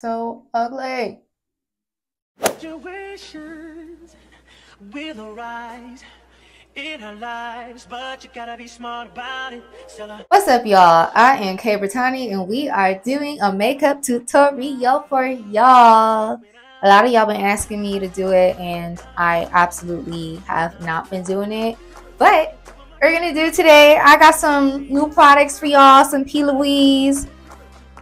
So ugly. Situations will arise in our lives, but you gotta be smart about it. What's up, y'all? I am Brittany, and we are doing a makeup tutorial for y'all. A lot of y'all been asking me to do it, and I absolutely have not been doing it. But we're gonna do it today. I got some new products for y'all, some P. Louise,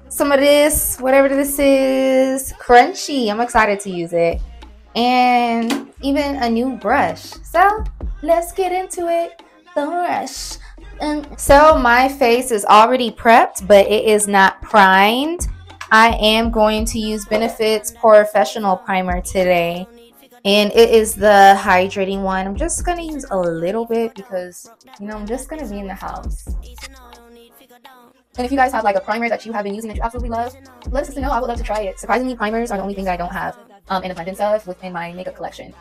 some of this, whatever this is, crunchy. I'm excited to use it. And even a new brush. So let's get into it. Don't rush. So my face is already prepped, but it is not primed. I am going to use Benefit's Professional Primer today. And it is the hydrating one. I'm just going to use a little bit because, I'm just going to be in the house. And if you guys have like a primer that you have been using that you absolutely love, let us know. I would love to try it. Surprisingly, primers are the only thing that I don't have in abundance of within my makeup collection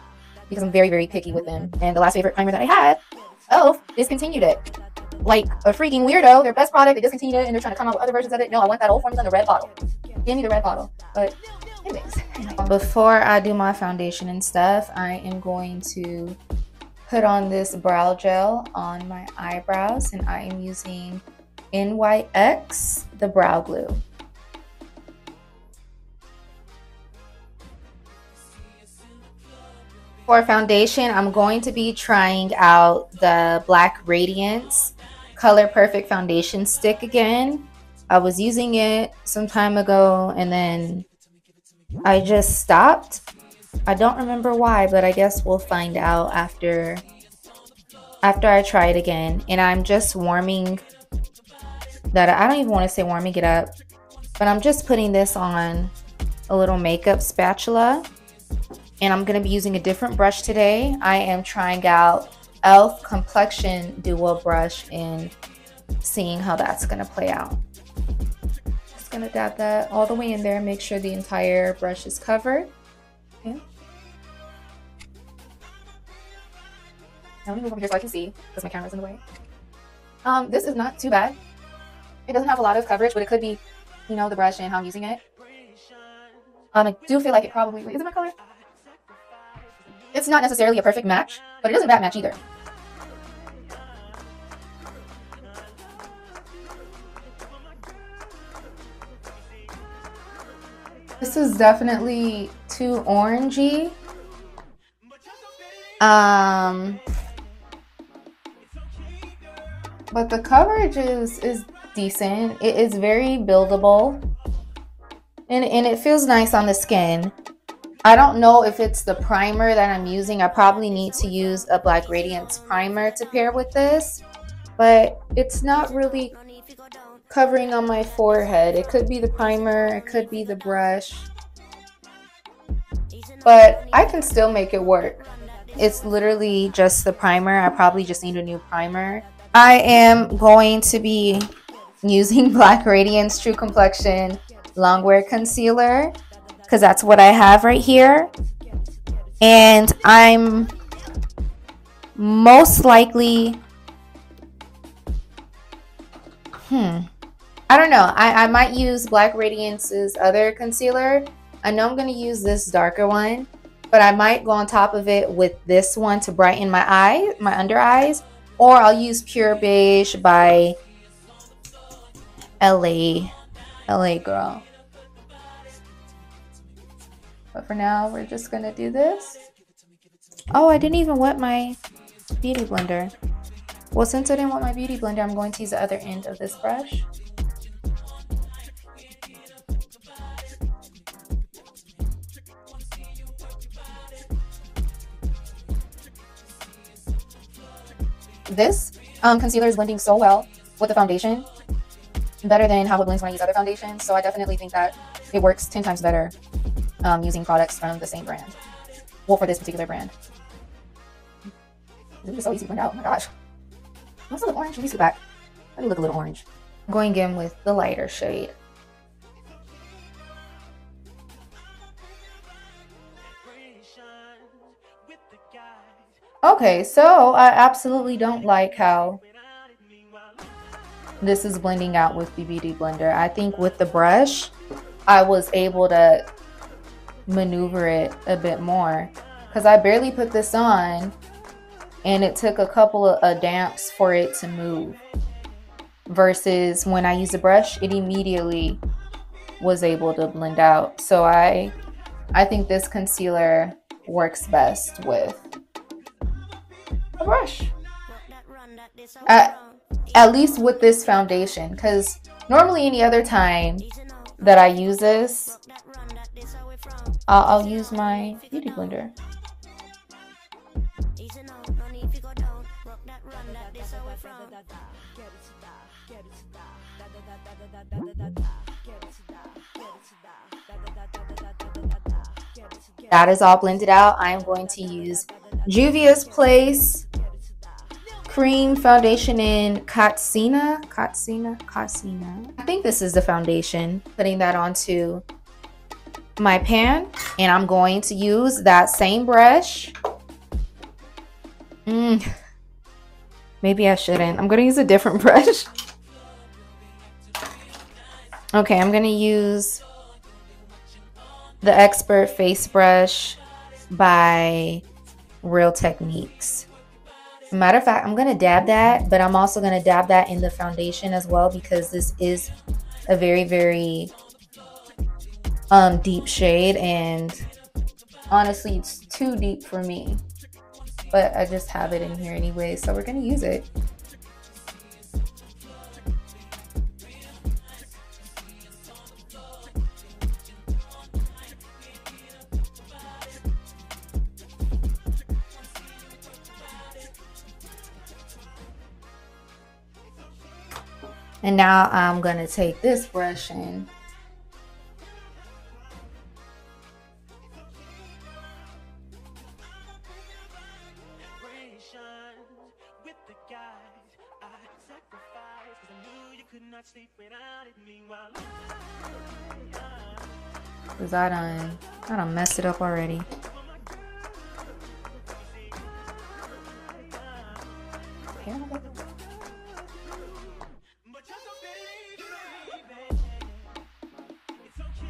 because I'm very, very picky with them. And the last favorite primer that I had, e.l.f, discontinued it. Like a freaking weirdo. Their best product, they discontinued it and they're trying to come out with other versions of it. No, I want that old formula in the red bottle. Give me the red bottle. But anyways. Before I do my foundation and stuff, I am going to put on this brow gel on my eyebrows, and I am using NYX, the brow glue. For foundation, I'm going to be trying out the Black Radiance Color Perfect Foundation Stick again. I was using it some time ago and then I just stopped. I don't remember why, but I guess we'll find out after I try it again. And I'm just warming that. I don't even want to say warming it up, but I'm just putting this on a little makeup spatula. And I'm going to be using a different brush today. I am trying out e.l.f. Complexion Duo Brush and seeing how that's going to play out. Just going to dab that all the way in there. Make sure the entire brush is covered. Okay. Now let me move over here so I can see because my camera's in the way. This is not too bad. It doesn't have a lot of coverage, but it could be, the brush and how I'm using it. I do feel like it probably, is it my color? It's not necessarily a perfect match, but it isn't a bad match either. This is definitely too orangey. But the coverage is decent. It is very buildable. And it feels nice on the skin. I don't know if it's the primer that I'm using. I probably need to use a Black Radiance primer to pair with this. But it's not really covering on my forehead. It could be the primer. It could be the brush. But I can still make it work. It's literally just the primer. I probably just need a new primer. I am going to be using Black Radiance True Complexion Longwear Concealer, because that's what I have right here. And I'm most likely, I don't know. I might use Black Radiance's other concealer. I know I'm going to use this darker one, but I might go on top of it with this one to brighten my under eyes. Or I'll use Pure Beige by LA Girl. But for now, we're just gonna do this. Oh, I didn't even wet my beauty blender. Well, since I didn't want my beauty blender, I'm going to use the other end of this brush. This concealer is blending so well with the foundation. Better than how it blends when I use other foundations. So I definitely think that it works 10 times better using products from the same brand. Well, for this particular brand. This is so easy to blend out. Oh my gosh. What's a little orange? Let me see back. I do look a little orange. I'm going in with the lighter shade. Okay, so I absolutely don't like how this is blending out with the Beauty Blender. I think with the brush, I was able to maneuver it a bit more, because I barely put this on and it took a couple of damps for it to move, versus when I use a brush, it immediately was able to blend out. So I think this concealer works best with a brush, at least with this foundation, because normally any other time that I use this, I'll use my beauty blender. That is all blended out. I am going to use Juvia's Place Cream Foundation in Katsina. I think this is the foundation. Putting that onto my pan, and I'm going to use that same brush. Maybe I shouldn't. I'm going to use a different brush. Okay, I'm going to use the Expert Face Brush by Real Techniques. Matter of fact, I'm going to dab that, but I'm also going to dab that in the foundation as well, because this is a very, very deep shade, and honestly it's too deep for me, but I just have it in here anyway, so we're going to use it. And now I'm going to take this brush in. Because I done messed it up already.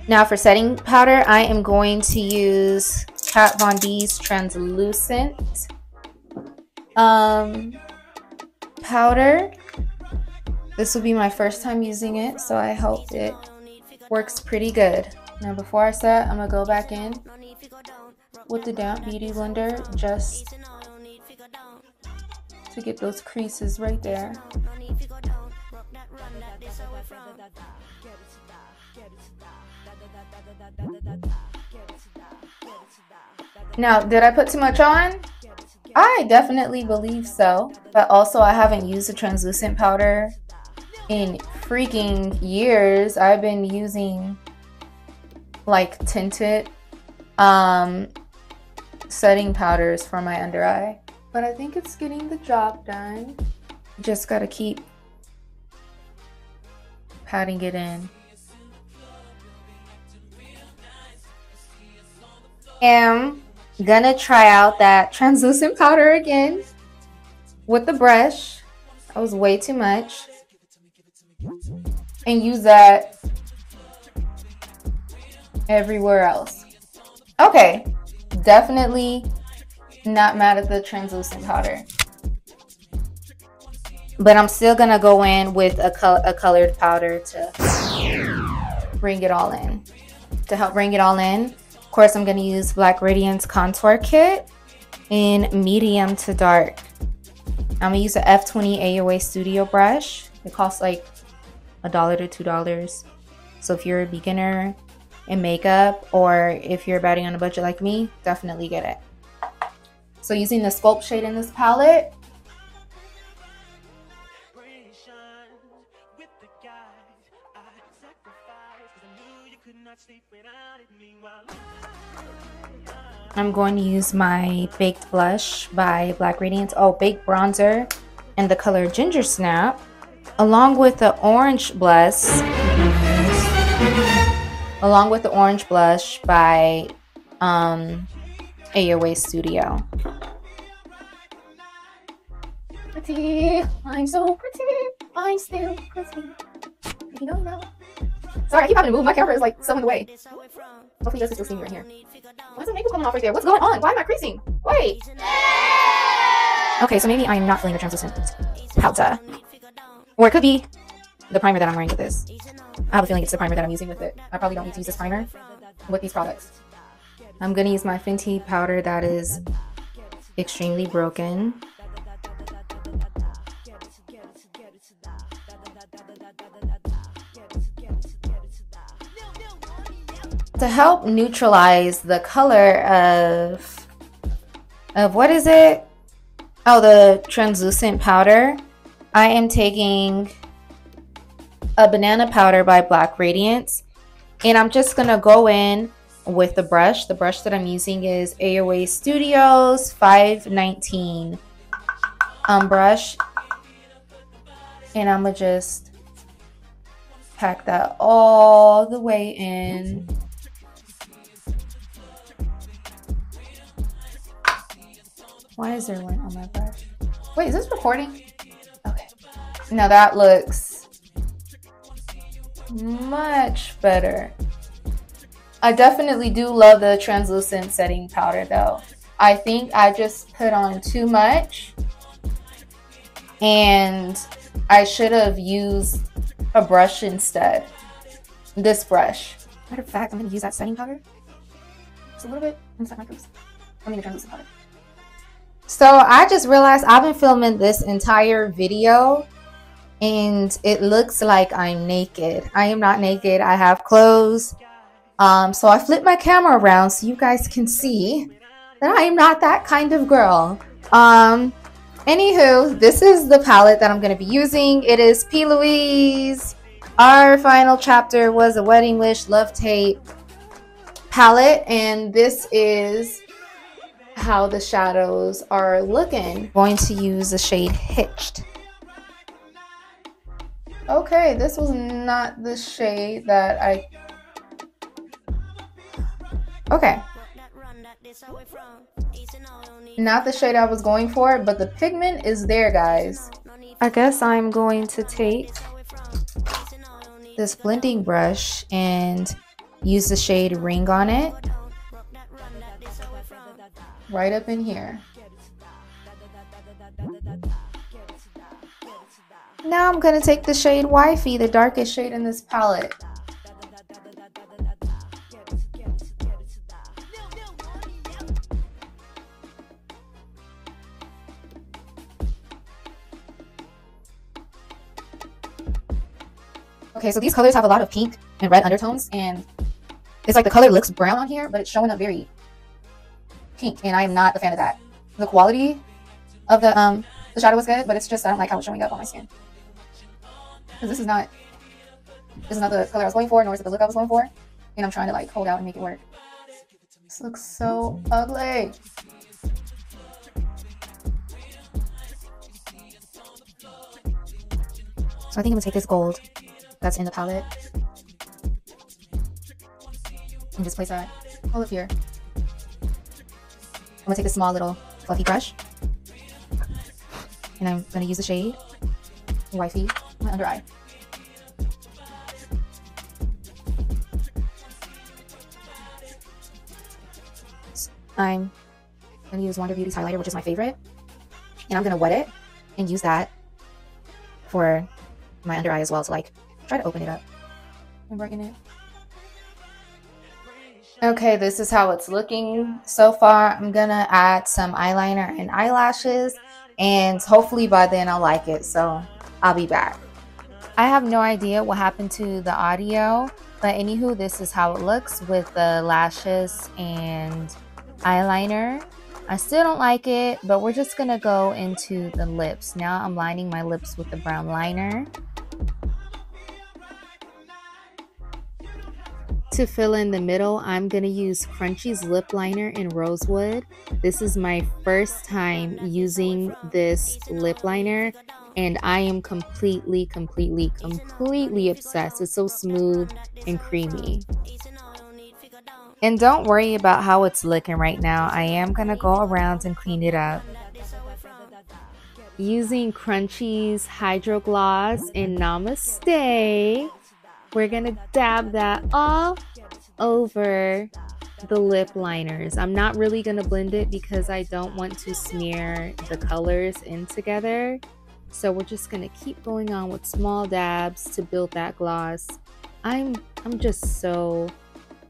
Now for setting powder, I am going to use Kat Von D's translucent powder. This will be my first time using it, so I hope it works pretty good. Now before I set, I'm gonna go back in with the damp beauty blender just to get those creases right there. Now, did I put too much on? I definitely believe so, but also I haven't used a translucent powder in freaking years. I've been using like tinted setting powders for my under eye, but I think it's getting the job done. Just gotta keep patting it in. I'm gonna try out that translucent powder again with the brush. That was way too much. And use that everywhere else. Okay, definitely not mad at the translucent powder, but I'm still gonna go in with a colored powder to bring it all in. To help bring it all in, of course, I'm gonna use Black Radiance Contour Kit in medium to dark. I'm gonna use the F20 AOA Studio brush. It costs like $1 to $2. So if you're a beginner in makeup, or if you're batting on a budget like me, definitely get it. So using the Sculpt shade in this palette, I'm going to use my Baked Blush by Black Radiance. Oh, Baked Bronzer in the color Ginger Snap, along with the Orange Blush. Along with the Orange Blush by AOA Studio. Pretty, I'm so pretty, I'm still pretty. You don't know. Sorry, I keep having to move. My camera is like so in the way. Hopefully you guys can still see me right here. Why is the makeup coming off right there? What's going on? Why am I creasing? Wait. Okay, so maybe I'm not feeling the translucent powder. Or it could be the primer that I'm wearing with this. I have a feeling it's the primer that I'm using with it. I probably don't need to use this primer with these products. I'm going to use my Fenty powder that is extremely broken. To help neutralize the color of what is it? Oh, the translucent powder. I am taking a banana powder by Black Radiance, and I'm just gonna go in with the brush. The brush that I'm using is AOA Studios 519 brush, and I'm gonna just pack that all the way in. Why is there lint on my brush? Wait, is this recording? Okay. Now that looks much better. I definitely do love the translucent setting powder though. I think I just put on too much and I should have used a brush instead. This brush. Matter of fact, I'm going to use that setting powder just a little bit inside my crease. I mean the translucent powder. So I just realized I've been filming this entire video and it looks like I'm naked. I am not naked. I have clothes. So I flipped my camera around so you guys can see that I am not that kind of girl. Anywho, this is the palette that I'm going to be using. It is P. Louise. Our final chapter was a Wedding Wish Love Tape palette, and this is how the shadows are looking. I'm going to use the shade Hitched. Okay, this was not the shade that I... Okay. Not the shade I was going for, but the pigment is there, guys. I guess I'm going to take this blending brush and use the shade Ring on it. Right up in here. Now I'm going to take the shade Wifey, the darkest shade in this palette. Okay, so these colors have a lot of pink and red undertones, and it's like the color looks brown on here, but it's showing up very pink, and I am not a fan of that. The quality of the shadow was good, but it's just I don't like how it's showing up on my skin. Because this is not the color I was going for, nor is it the look I was going for, and I'm trying to like hold out and make it work. This looks so ugly. So I think I'm gonna take this gold that's in the palette and just place that all up here. I'm gonna take a small little fluffy brush and I'm gonna use the shade Wifey, my under eye. I'm gonna use Wonder Beauty's highlighter, which is my favorite, and I'm gonna wet it and use that for my under eye as well to like try to open it up and work in it. Okay, this is how it's looking so far. I'm gonna add some eyeliner and eyelashes, and hopefully by then I'll like it, so I'll be back. I have no idea what happened to the audio, but anywho, this is how it looks with the lashes and eyeliner. I still don't like it, but we're just gonna go into the lips. Now I'm lining my lips with the brown liner. To fill in the middle, I'm going to use Crunchy's lip liner in Rosewood. This is my first time using this lip liner, and I am completely obsessed. It's so smooth and creamy. And don't worry about how it's looking right now. I am going to go around and clean it up. Using Crunchy's Hydro Gloss in Namaste. we're gonna dab that all over the lip liners. I'm not really gonna blend it because I don't want to smear the colors in together. So we're just gonna keep going on with small dabs to build that gloss. I'm just so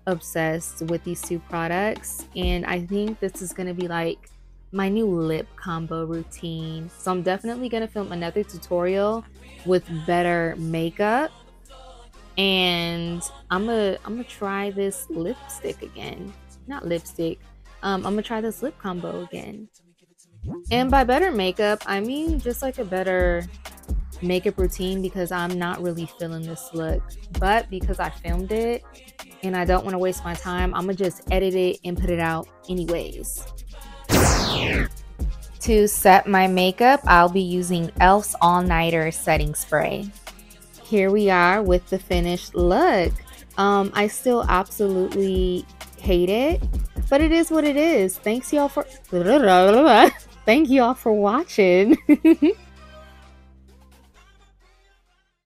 obsessed with these two products, and I think this is gonna be like my new lip combo routine. So I'm definitely gonna film another tutorial with better makeup, and I'm gonna try this lipstick again. Not lipstick. I'm gonna try this lip combo again. And by better makeup, I mean just like a better makeup routine, because I'm not really feeling this look. But because I filmed it and I don't want to waste my time, I'm gonna just edit it and put it out anyways. To set my makeup, I'll be using e.l.f.'s All Nighter setting spray. Here we are with the finished look. I still absolutely hate it, but it is what it is. Thank y'all for watching.